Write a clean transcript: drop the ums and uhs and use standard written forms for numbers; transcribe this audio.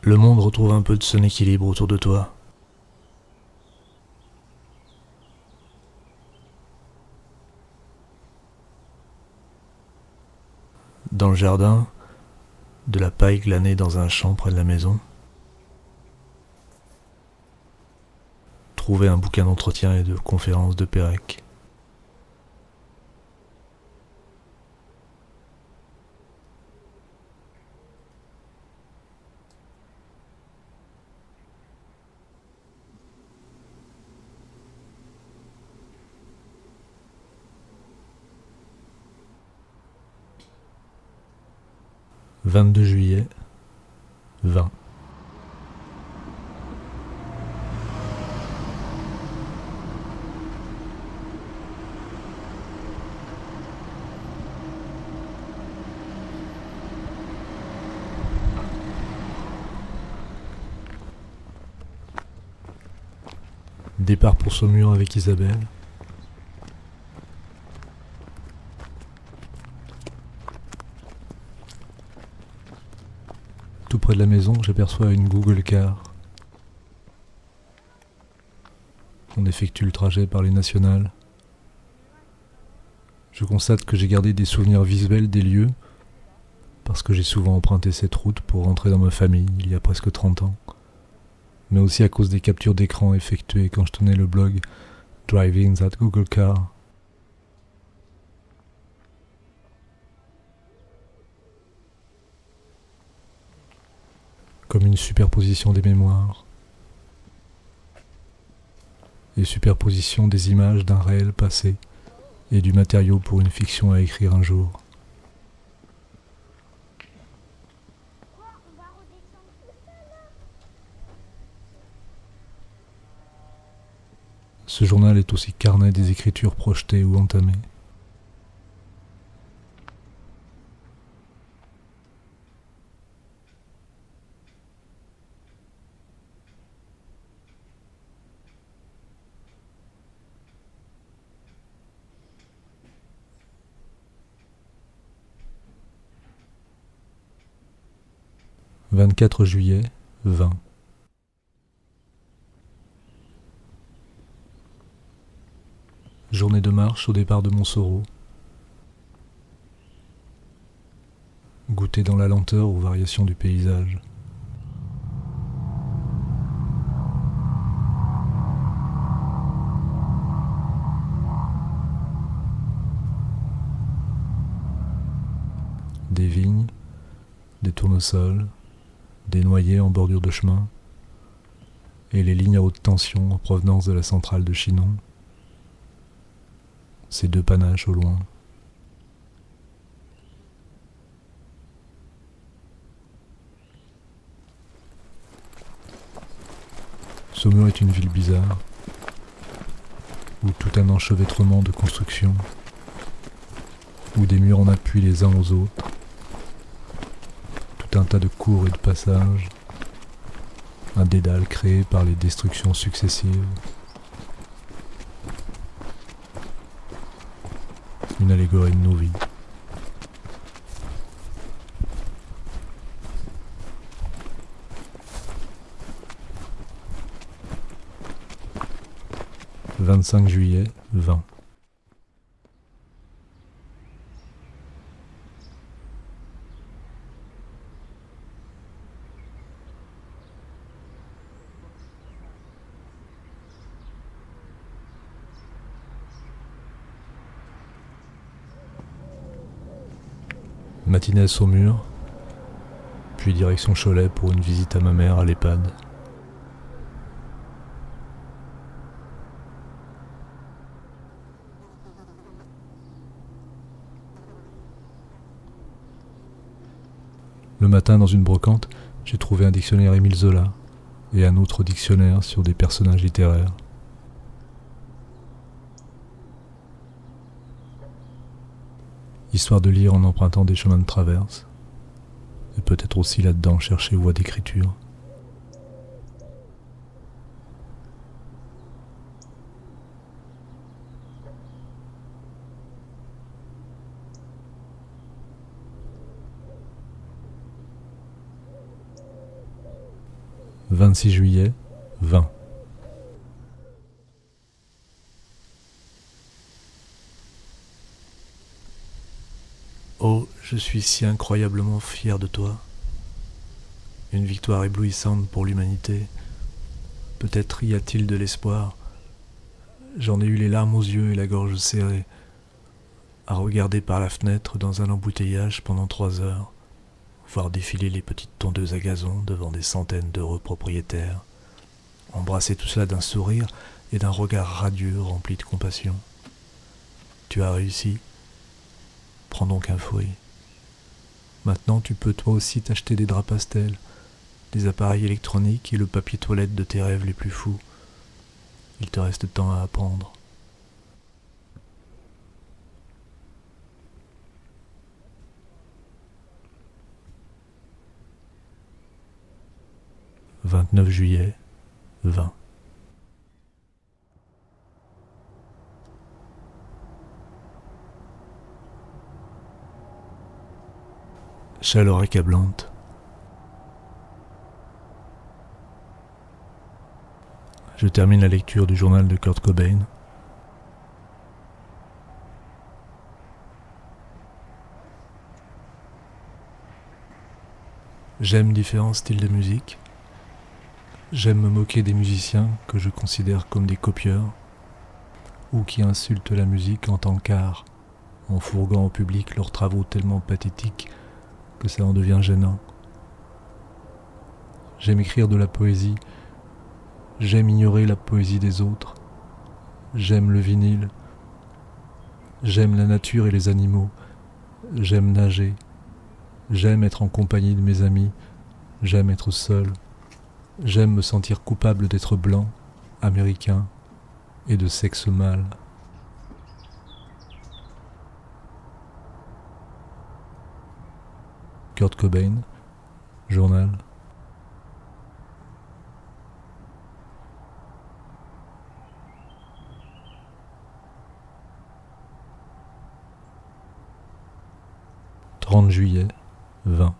le monde retrouve un peu de son équilibre autour de toi. Dans le jardin, de la paille glanée dans un champ près de la maison. Trouver un bouquin d'entretien et de conférences de Pérec. « 22 juillet, 20. Départ pour Saumur avec Isabelle. Tout près de la maison, j'aperçois une Google Car. On effectue le trajet par les nationales. Je constate que j'ai gardé des souvenirs visuels des lieux, parce que j'ai souvent emprunté cette route pour rentrer dans ma famille il y a presque 30 ans, mais aussi à cause des captures d'écran effectuées quand je tenais le blog Driving That Google Car. Comme une superposition des mémoires et superposition des images d'un réel passé et du matériau pour une fiction à écrire un jour. Ce journal est aussi carnet des écritures projetées ou entamées. « 24 juillet, 20. Journée de marche au départ de Montsoreau. Goûter dans la lenteur aux variations du paysage. Des vignes, des tournesols, des noyers en bordure de chemin, et les lignes à haute tension en provenance de la centrale de Chinon. Ces deux panaches au loin. Saumur est une ville bizarre, où tout un enchevêtrement de constructions, où des murs en appui les uns aux autres, tout un tas de cours et de passages, un dédale créé par les destructions successives. Une allégorie de nos vies. « 25 juillet, 20. Matinée à Saumur, puis direction Cholet pour une visite à ma mère à l'EHPAD. Le matin, dans une brocante, j'ai trouvé un dictionnaire Émile Zola et un autre dictionnaire sur des personnages littéraires. Histoire de lire en empruntant des chemins de traverse, et peut-être aussi là-dedans chercher voie d'écriture. 26 juillet, 20. Oh, je suis si incroyablement fier de toi. Une victoire éblouissante pour l'humanité. Peut-être y a-t-il de l'espoir. J'en ai eu les larmes aux yeux et la gorge serrée, à regarder par la fenêtre dans un embouteillage pendant 3 heures, voir défiler les petites tondeuses à gazon devant des centaines d'heureux propriétaires, embrasser tout cela d'un sourire et d'un regard radieux rempli de compassion. Tu as réussi. Prends donc un fruit. Maintenant, tu peux toi aussi t'acheter des draps pastels, des appareils électroniques et le papier toilette de tes rêves les plus fous. Il te reste tant à apprendre. « 29 juillet, 20. Chaleur accablante. Je termine la lecture du journal de Kurt Cobain. J'aime différents styles de musique. J'aime me moquer des musiciens que je considère comme des copieurs ou qui insultent la musique en tant qu'art, en fourguant au public leurs travaux tellement pathétiques que ça en devient gênant. J'aime écrire de la poésie. J'aime ignorer la poésie des autres. J'aime le vinyle. J'aime la nature et les animaux. J'aime nager. J'aime être en compagnie de mes amis. J'aime être seul. J'aime me sentir coupable d'être blanc, américain et de sexe mâle. Kurt Cobain, journal. « 30 juillet, 20.